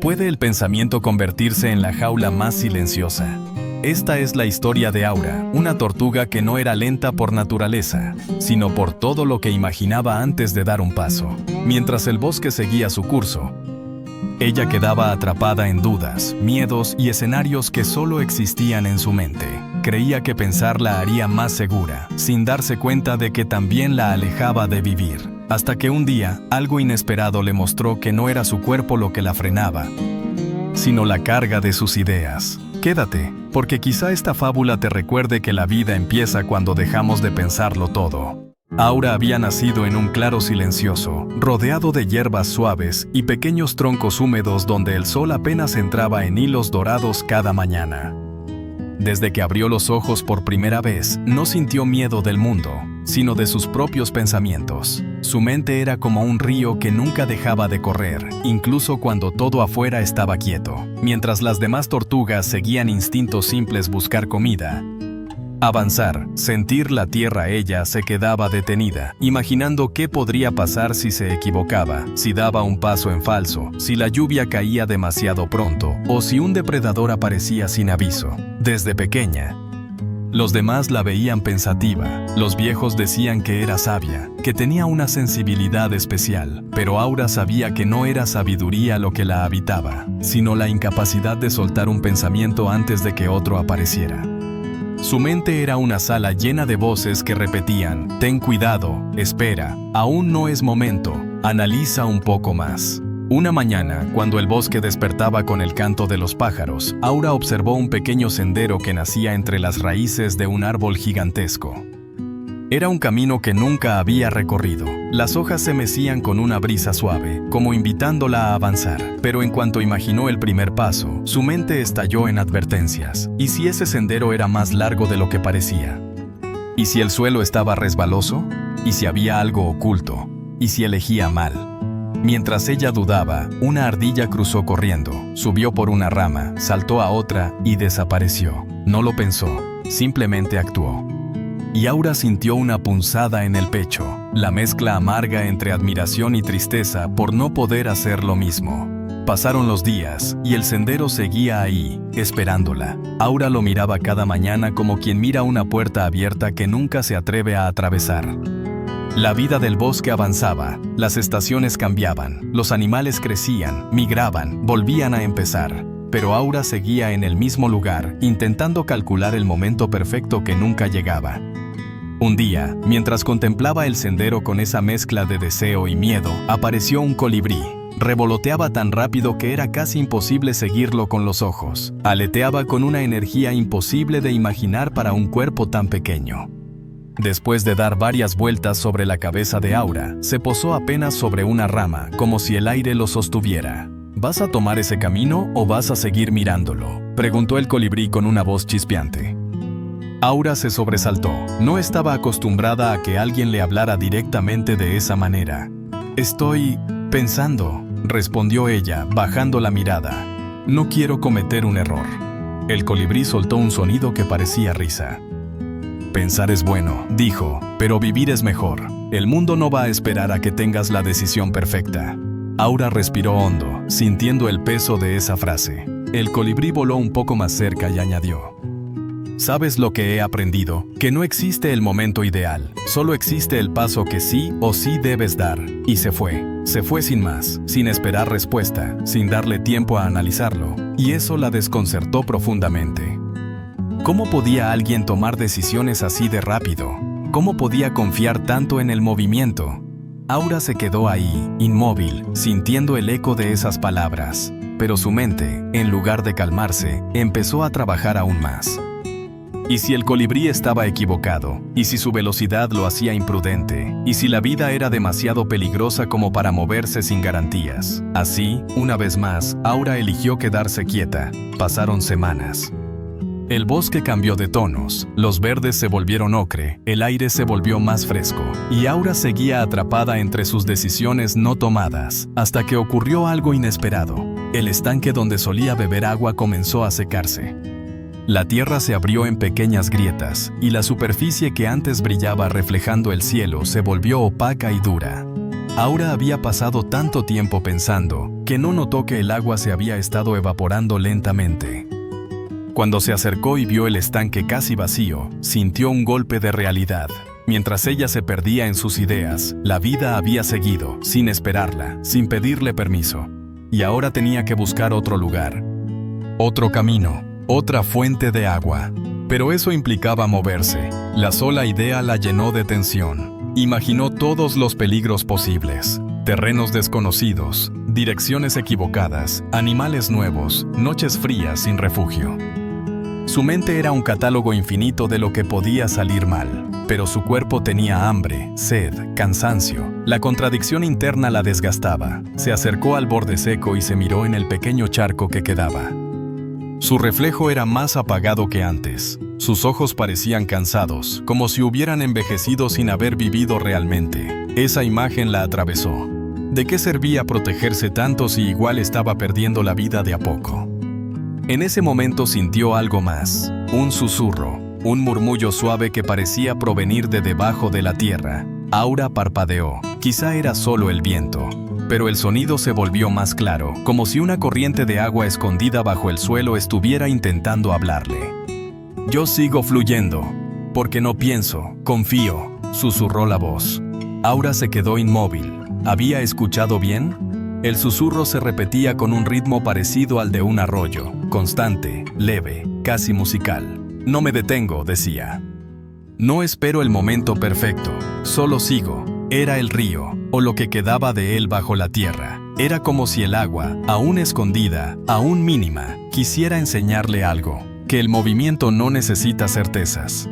¿Puede el pensamiento convertirse en la jaula más silenciosa? Esta es la historia de Aura, una tortuga que no era lenta por naturaleza, sino por todo lo que imaginaba antes de dar un paso. Mientras el bosque seguía su curso, ella quedaba atrapada en dudas, miedos y escenarios que solo existían en su mente. Creía que pensar la haría más segura, sin darse cuenta de que también la alejaba de vivir. Hasta que un día, algo inesperado le mostró que no era su cuerpo lo que la frenaba, sino la carga de sus ideas. Quédate, porque quizá esta fábula te recuerde que la vida empieza cuando dejamos de pensarlo todo. Aura había nacido en un claro silencioso, rodeado de hierbas suaves y pequeños troncos húmedos donde el sol apenas entraba en hilos dorados cada mañana. Desde que abrió los ojos por primera vez, no sintió miedo del mundo, sino de sus propios pensamientos. Su mente era como un río que nunca dejaba de correr, incluso cuando todo afuera estaba quieto. Mientras las demás tortugas seguían instintos simples: buscar comida, avanzar, sentir la tierra, ella se quedaba detenida, imaginando qué podría pasar si se equivocaba, si daba un paso en falso, si la lluvia caía demasiado pronto, o si un depredador aparecía sin aviso. Desde pequeña, los demás la veían pensativa. Los viejos decían que era sabia, que tenía una sensibilidad especial, pero Aura sabía que no era sabiduría lo que la habitaba, sino la incapacidad de soltar un pensamiento antes de que otro apareciera. Su mente era una sala llena de voces que repetían: ten cuidado, espera, aún no es momento, analiza un poco más. Una mañana, cuando el bosque despertaba con el canto de los pájaros, Aura observó un pequeño sendero que nacía entre las raíces de un árbol gigantesco. Era un camino que nunca había recorrido. Las hojas se mecían con una brisa suave, como invitándola a avanzar. Pero en cuanto imaginó el primer paso, su mente estalló en advertencias. ¿Y si ese sendero era más largo de lo que parecía? ¿Y si el suelo estaba resbaloso? ¿Y si había algo oculto? ¿Y si elegía mal? Mientras ella dudaba, una ardilla cruzó corriendo, subió por una rama, saltó a otra y desapareció. No lo pensó, simplemente actuó. Y Aura sintió una punzada en el pecho, la mezcla amarga entre admiración y tristeza por no poder hacer lo mismo. Pasaron los días, y el sendero seguía ahí, esperándola. Aura lo miraba cada mañana como quien mira una puerta abierta que nunca se atreve a atravesar. La vida del bosque avanzaba, las estaciones cambiaban, los animales crecían, migraban, volvían a empezar. Pero Aura seguía en el mismo lugar, intentando calcular el momento perfecto que nunca llegaba. Un día, mientras contemplaba el sendero con esa mezcla de deseo y miedo, apareció un colibrí. Revoloteaba tan rápido que era casi imposible seguirlo con los ojos. Aleteaba con una energía imposible de imaginar para un cuerpo tan pequeño. Después de dar varias vueltas sobre la cabeza de Aura, se posó apenas sobre una rama, como si el aire lo sostuviera. ¿Vas a tomar ese camino o vas a seguir mirándolo?, preguntó el colibrí con una voz chispeante. Aura se sobresaltó. No estaba acostumbrada a que alguien le hablara directamente de esa manera. Estoy pensando, respondió ella, bajando la mirada. No quiero cometer un error. El colibrí soltó un sonido que parecía risa. Pensar es bueno, dijo, pero vivir es mejor. El mundo no va a esperar a que tengas la decisión perfecta. Aura respiró hondo, sintiendo el peso de esa frase. El colibrí voló un poco más cerca y añadió: ¿sabes lo que he aprendido? Que no existe el momento ideal, solo existe el paso que sí o sí debes dar. Y se fue sin más, sin esperar respuesta, sin darle tiempo a analizarlo, y eso la desconcertó profundamente. ¿Cómo podía alguien tomar decisiones así de rápido? ¿Cómo podía confiar tanto en el movimiento? Aura se quedó ahí, inmóvil, sintiendo el eco de esas palabras, pero su mente, en lugar de calmarse, empezó a trabajar aún más. ¿Y si el colibrí estaba equivocado? ¿Y si su velocidad lo hacía imprudente? ¿Y si la vida era demasiado peligrosa como para moverse sin garantías? Así, una vez más, Aura eligió quedarse quieta. Pasaron semanas. El bosque cambió de tonos, los verdes se volvieron ocre, el aire se volvió más fresco, y Aura seguía atrapada entre sus decisiones no tomadas, hasta que ocurrió algo inesperado. El estanque donde solía beber agua comenzó a secarse. La tierra se abrió en pequeñas grietas, y la superficie que antes brillaba reflejando el cielo se volvió opaca y dura. Aura había pasado tanto tiempo pensando, que no notó que el agua se había estado evaporando lentamente. Cuando se acercó y vio el estanque casi vacío, sintió un golpe de realidad. Mientras ella se perdía en sus ideas, la vida había seguido, sin esperarla, sin pedirle permiso. Y ahora tenía que buscar otro lugar, otro camino, otra fuente de agua. Pero eso implicaba moverse. La sola idea la llenó de tensión. Imaginó todos los peligros posibles. Terrenos desconocidos, direcciones equivocadas, animales nuevos, noches frías sin refugio. Su mente era un catálogo infinito de lo que podía salir mal, pero su cuerpo tenía hambre, sed, cansancio. La contradicción interna la desgastaba. Se acercó al borde seco y se miró en el pequeño charco que quedaba. Su reflejo era más apagado que antes. Sus ojos parecían cansados, como si hubieran envejecido sin haber vivido realmente. Esa imagen la atravesó. ¿De qué servía protegerse tanto si igual estaba perdiendo la vida de a poco? En ese momento sintió algo más, un susurro, un murmullo suave que parecía provenir de debajo de la tierra. Aura parpadeó, quizá era solo el viento, pero el sonido se volvió más claro, como si una corriente de agua escondida bajo el suelo estuviera intentando hablarle. «Yo sigo fluyendo, porque no pienso, confío», susurró la voz. Aura se quedó inmóvil. ¿Había escuchado bien? El susurro se repetía con un ritmo parecido al de un arroyo, constante, leve, casi musical. «No me detengo», decía. «No espero el momento perfecto, solo sigo». Era el río, o lo que quedaba de él bajo la tierra. Era como si el agua, aún escondida, aún mínima, quisiera enseñarle algo, que el movimiento no necesita certezas,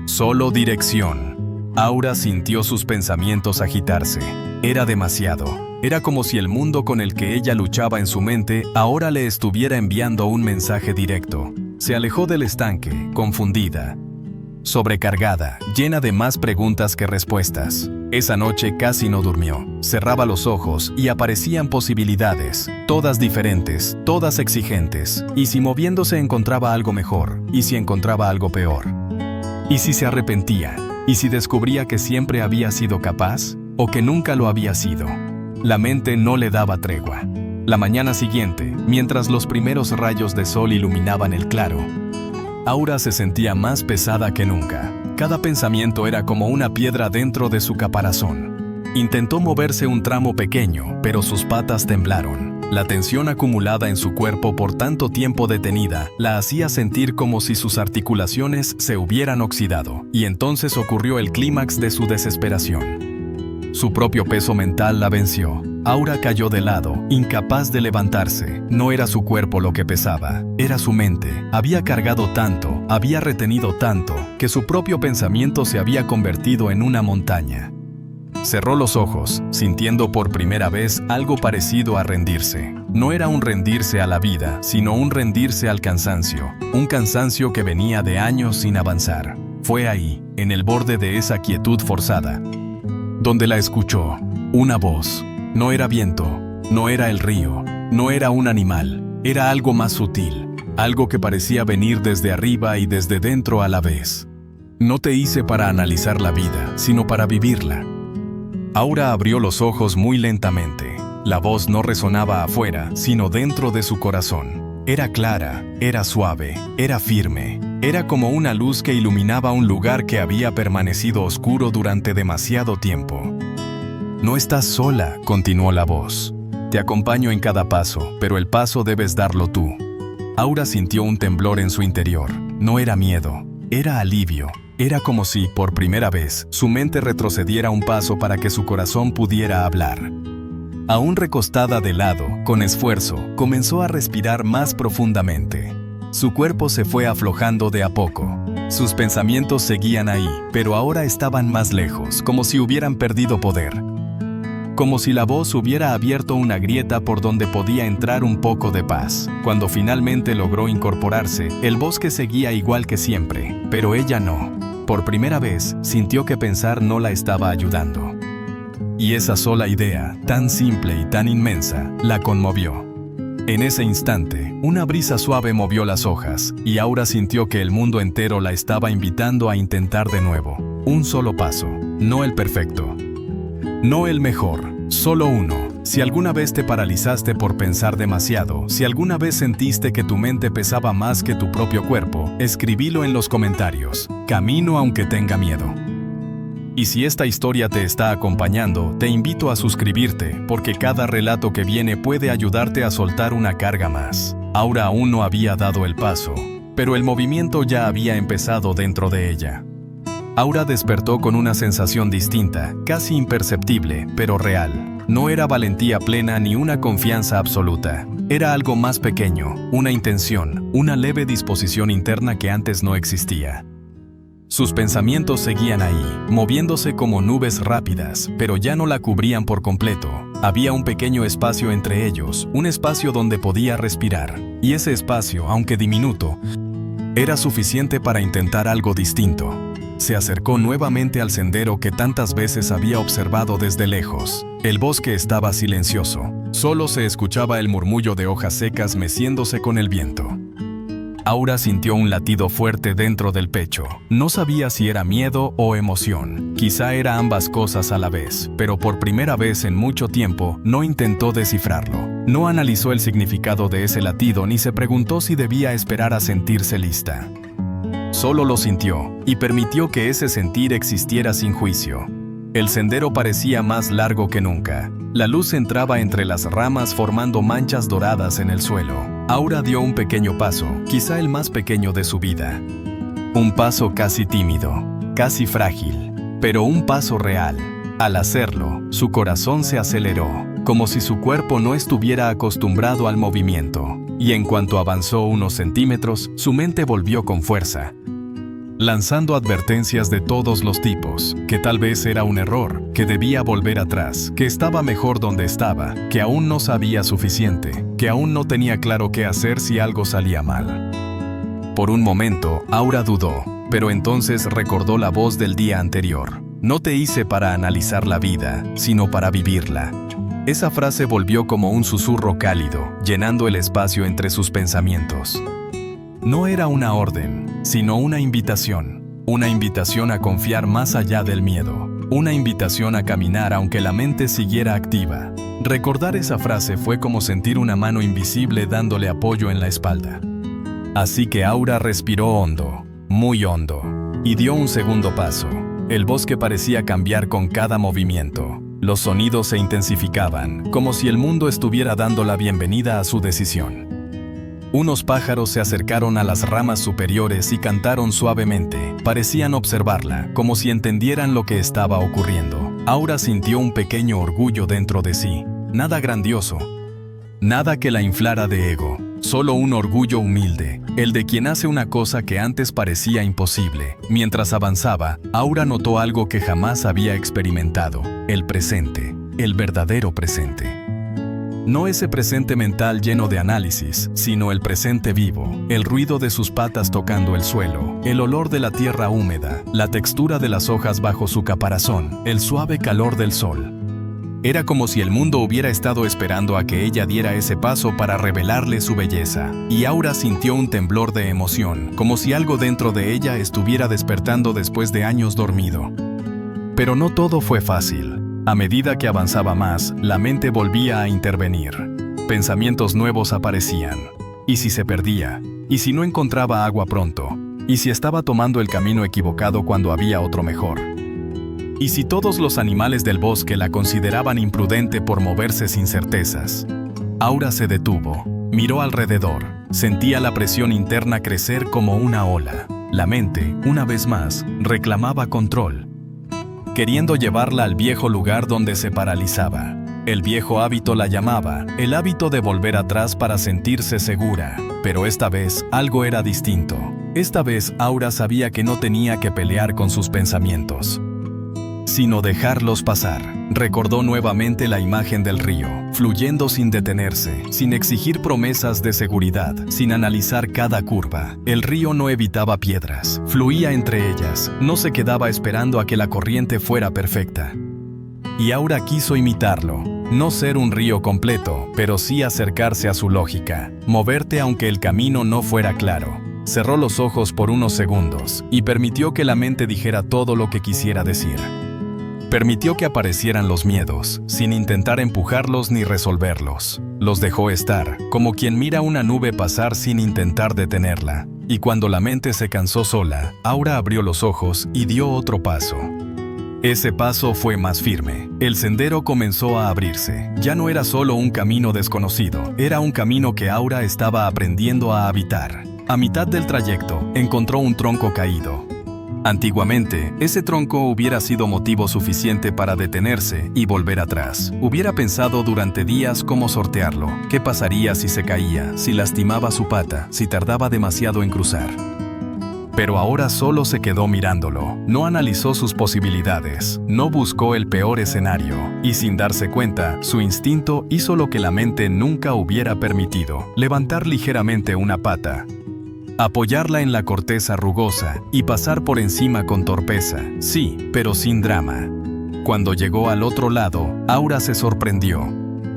solo dirección. Aura sintió sus pensamientos agitarse. Era demasiado. Era como si el mundo con el que ella luchaba en su mente ahora le estuviera enviando un mensaje directo. Se alejó del estanque, confundida, sobrecargada, llena de más preguntas que respuestas. Esa noche casi no durmió. Cerraba los ojos y aparecían posibilidades, todas diferentes, todas exigentes. ¿Y si moviéndose encontraba algo mejor? ¿Y si encontraba algo peor? ¿Y si se arrepentía? ¿Y si descubría que siempre había sido capaz? ¿O que nunca lo había sido? La mente no le daba tregua. La mañana siguiente, mientras los primeros rayos de sol iluminaban el claro, Aura se sentía más pesada que nunca. Cada pensamiento era como una piedra dentro de su caparazón. Intentó moverse un tramo pequeño, pero sus patas temblaron. La tensión acumulada en su cuerpo por tanto tiempo detenida la hacía sentir como si sus articulaciones se hubieran oxidado. Y entonces ocurrió el clímax de su desesperación. Su propio peso mental la venció. Aura cayó de lado, incapaz de levantarse. No era su cuerpo lo que pesaba, era su mente. Había cargado tanto, había retenido tanto, que su propio pensamiento se había convertido en una montaña. Cerró los ojos, sintiendo por primera vez algo parecido a rendirse. No era un rendirse a la vida, sino un rendirse al cansancio. Un cansancio que venía de años sin avanzar. Fue ahí, en el borde de esa quietud forzada, donde la escuchó. Una voz. No era viento, no era el río, no era un animal, era algo más sutil, algo que parecía venir desde arriba y desde dentro a la vez. No te hice para analizar la vida, sino para vivirla. Aura abrió los ojos muy lentamente. La voz no resonaba afuera, sino dentro de su corazón. Era clara, era suave, era firme. Era como una luz que iluminaba un lugar que había permanecido oscuro durante demasiado tiempo. «No estás sola», continuó la voz. «Te acompaño en cada paso, pero el paso debes darlo tú». Aura sintió un temblor en su interior. No era miedo, era alivio. Era como si, por primera vez, su mente retrocediera un paso para que su corazón pudiera hablar. Aún recostada de lado, con esfuerzo, comenzó a respirar más profundamente. Su cuerpo se fue aflojando de a poco. Sus pensamientos seguían ahí, pero ahora estaban más lejos, como si hubieran perdido poder. Como si la voz hubiera abierto una grieta por donde podía entrar un poco de paz. Cuando finalmente logró incorporarse, el bosque seguía igual que siempre, pero ella no. Por primera vez, sintió que pensar no la estaba ayudando. Y esa sola idea, tan simple y tan inmensa, la conmovió. En ese instante, una brisa suave movió las hojas, y Aura sintió que el mundo entero la estaba invitando a intentar de nuevo. Un solo paso, no el perfecto. No el mejor, solo uno. Si alguna vez te paralizaste por pensar demasiado, si alguna vez sentiste que tu mente pesaba más que tu propio cuerpo, escribilo en los comentarios. Camino aunque tenga miedo. Y si esta historia te está acompañando, te invito a suscribirte, porque cada relato que viene puede ayudarte a soltar una carga más. Aura aún no había dado el paso, pero el movimiento ya había empezado dentro de ella. Aura despertó con una sensación distinta, casi imperceptible, pero real. No era valentía plena ni una confianza absoluta. Era algo más pequeño, una intención, una leve disposición interna que antes no existía. Sus pensamientos seguían ahí, moviéndose como nubes rápidas, pero ya no la cubrían por completo. Había un pequeño espacio entre ellos, un espacio donde podía respirar. Y ese espacio, aunque diminuto, era suficiente para intentar algo distinto. Se acercó nuevamente al sendero que tantas veces había observado desde lejos. El bosque estaba silencioso. Solo se escuchaba el murmullo de hojas secas meciéndose con el viento. Aura sintió un latido fuerte dentro del pecho. No sabía si era miedo o emoción. Quizá era ambas cosas a la vez, pero por primera vez en mucho tiempo no intentó descifrarlo. No analizó el significado de ese latido ni se preguntó si debía esperar a sentirse lista. Solo lo sintió y permitió que ese sentir existiera sin juicio. El sendero parecía más largo que nunca. La luz entraba entre las ramas formando manchas doradas en el suelo. Aura dio un pequeño paso, quizá el más pequeño de su vida. Un paso casi tímido, casi frágil, pero un paso real. Al hacerlo, su corazón se aceleró, como si su cuerpo no estuviera acostumbrado al movimiento. Y en cuanto avanzó unos centímetros, su mente volvió con fuerza, lanzando advertencias de todos los tipos, que tal vez era un error, que debía volver atrás, que estaba mejor donde estaba, que aún no sabía suficiente, que aún no tenía claro qué hacer si algo salía mal. Por un momento, Aura dudó, pero entonces recordó la voz del día anterior. No te hice para analizar la vida, sino para vivirla. Esa frase volvió como un susurro cálido, llenando el espacio entre sus pensamientos. No era una orden, sino una invitación a confiar más allá del miedo, una invitación a caminar aunque la mente siguiera activa. Recordar esa frase fue como sentir una mano invisible dándole apoyo en la espalda. Así que Aura respiró hondo, muy hondo, y dio un segundo paso. El bosque parecía cambiar con cada movimiento. Los sonidos se intensificaban, como si el mundo estuviera dando la bienvenida a su decisión. Unos pájaros se acercaron a las ramas superiores y cantaron suavemente. Parecían observarla, como si entendieran lo que estaba ocurriendo. Aura sintió un pequeño orgullo dentro de sí. Nada grandioso, nada que la inflara de ego. Solo un orgullo humilde, el de quien hace una cosa que antes parecía imposible. Mientras avanzaba, Aura notó algo que jamás había experimentado: el presente, el verdadero presente. No ese presente mental lleno de análisis, sino el presente vivo, el ruido de sus patas tocando el suelo, el olor de la tierra húmeda, la textura de las hojas bajo su caparazón, el suave calor del sol. Era como si el mundo hubiera estado esperando a que ella diera ese paso para revelarle su belleza, y Aura sintió un temblor de emoción, como si algo dentro de ella estuviera despertando después de años dormido. Pero no todo fue fácil. A medida que avanzaba más, la mente volvía a intervenir. Pensamientos nuevos aparecían. ¿Y si se perdía? ¿Y si no encontraba agua pronto? ¿Y si estaba tomando el camino equivocado cuando había otro mejor? ¿Y si todos los animales del bosque la consideraban imprudente por moverse sin certezas? Aura se detuvo, miró alrededor, sentía la presión interna crecer como una ola. La mente, una vez más, reclamaba control, queriendo llevarla al viejo lugar donde se paralizaba. El viejo hábito la llamaba, el hábito de volver atrás para sentirse segura. Pero esta vez algo era distinto. Esta vez Aura sabía que no tenía que pelear con sus pensamientos, sino dejarlos pasar. Recordó nuevamente la imagen del río, fluyendo sin detenerse, sin exigir promesas de seguridad, sin analizar cada curva. El río no evitaba piedras, fluía entre ellas, no se quedaba esperando a que la corriente fuera perfecta. Y Aura quiso imitarlo, no ser un río completo, pero sí acercarse a su lógica, moverte aunque el camino no fuera claro. Cerró los ojos por unos segundos y permitió que la mente dijera todo lo que quisiera decir. Permitió que aparecieran los miedos, sin intentar empujarlos ni resolverlos. Los dejó estar, como quien mira una nube pasar sin intentar detenerla. Y cuando la mente se cansó sola, Aura abrió los ojos y dio otro paso. Ese paso fue más firme. El sendero comenzó a abrirse. Ya no era solo un camino desconocido, era un camino que Aura estaba aprendiendo a habitar. A mitad del trayecto, encontró un tronco caído. Antiguamente, ese tronco hubiera sido motivo suficiente para detenerse y volver atrás. Hubiera pensado durante días cómo sortearlo, qué pasaría si se caía, si lastimaba su pata, si tardaba demasiado en cruzar. Pero ahora solo se quedó mirándolo, no analizó sus posibilidades, no buscó el peor escenario, y sin darse cuenta, su instinto hizo lo que la mente nunca hubiera permitido: levantar ligeramente una pata, apoyarla en la corteza rugosa y pasar por encima con torpeza, sí, pero sin drama. Cuando llegó al otro lado, Aura se sorprendió.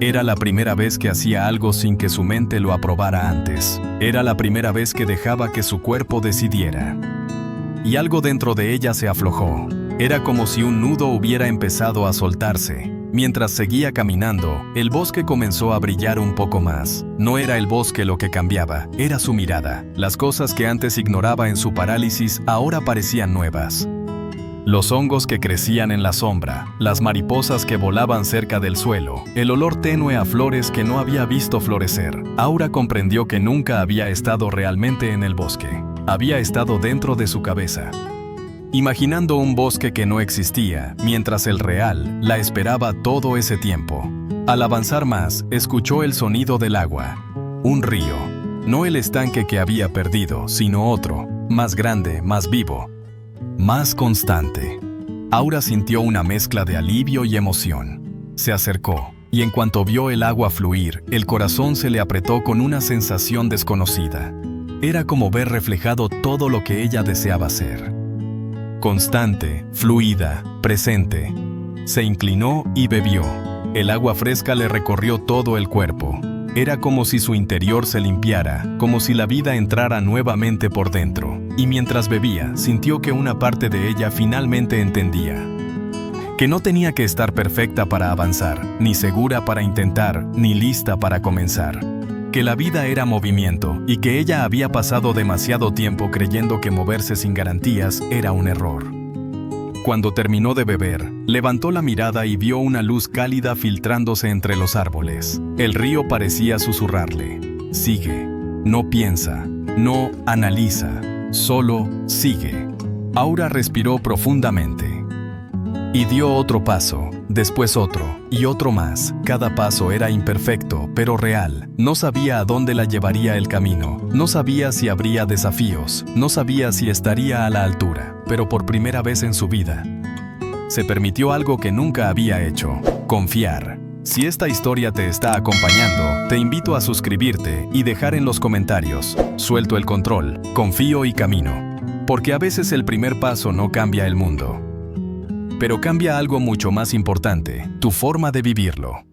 Era la primera vez que hacía algo sin que su mente lo aprobara antes. Era la primera vez que dejaba que su cuerpo decidiera. Y algo dentro de ella se aflojó. Era como si un nudo hubiera empezado a soltarse. Mientras seguía caminando, el bosque comenzó a brillar un poco más. No era el bosque lo que cambiaba, era su mirada. Las cosas que antes ignoraba en su parálisis ahora parecían nuevas. Los hongos que crecían en la sombra, las mariposas que volaban cerca del suelo, el olor tenue a flores que no había visto florecer. Aura comprendió que nunca había estado realmente en el bosque. Había estado dentro de su cabeza, imaginando un bosque que no existía, mientras el real la esperaba todo ese tiempo. Al avanzar más, escuchó el sonido del agua. Un río. No el estanque que había perdido, sino otro, más grande, más vivo, más constante. Aura sintió una mezcla de alivio y emoción. Se acercó, y en cuanto vio el agua fluir, el corazón se le apretó con una sensación desconocida. Era como ver reflejado todo lo que ella deseaba ser. Constante, fluida, presente. Se inclinó y bebió. El agua fresca le recorrió todo el cuerpo. Era como si su interior se limpiara, como si la vida entrara nuevamente por dentro. Y mientras bebía, sintió que una parte de ella finalmente entendía. Que no tenía que estar perfecta para avanzar, ni segura para intentar, ni lista para comenzar. Que la vida era movimiento y que ella había pasado demasiado tiempo creyendo que moverse sin garantías era un error. Cuando terminó de beber, levantó la mirada y vio una luz cálida filtrándose entre los árboles. El río parecía susurrarle: sigue, no piensa, no analiza, solo sigue. Aura respiró profundamente y dio otro paso, después otro, y otro más. Cada paso era imperfecto, pero real. No sabía a dónde la llevaría el camino, no sabía si habría desafíos, no sabía si estaría a la altura, pero por primera vez en su vida, se permitió algo que nunca había hecho: confiar. Si esta historia te está acompañando, te invito a suscribirte y dejar en los comentarios: suelto el control, confío y camino. Porque a veces el primer paso no cambia el mundo, pero cambia algo mucho más importante: tu forma de vivirlo.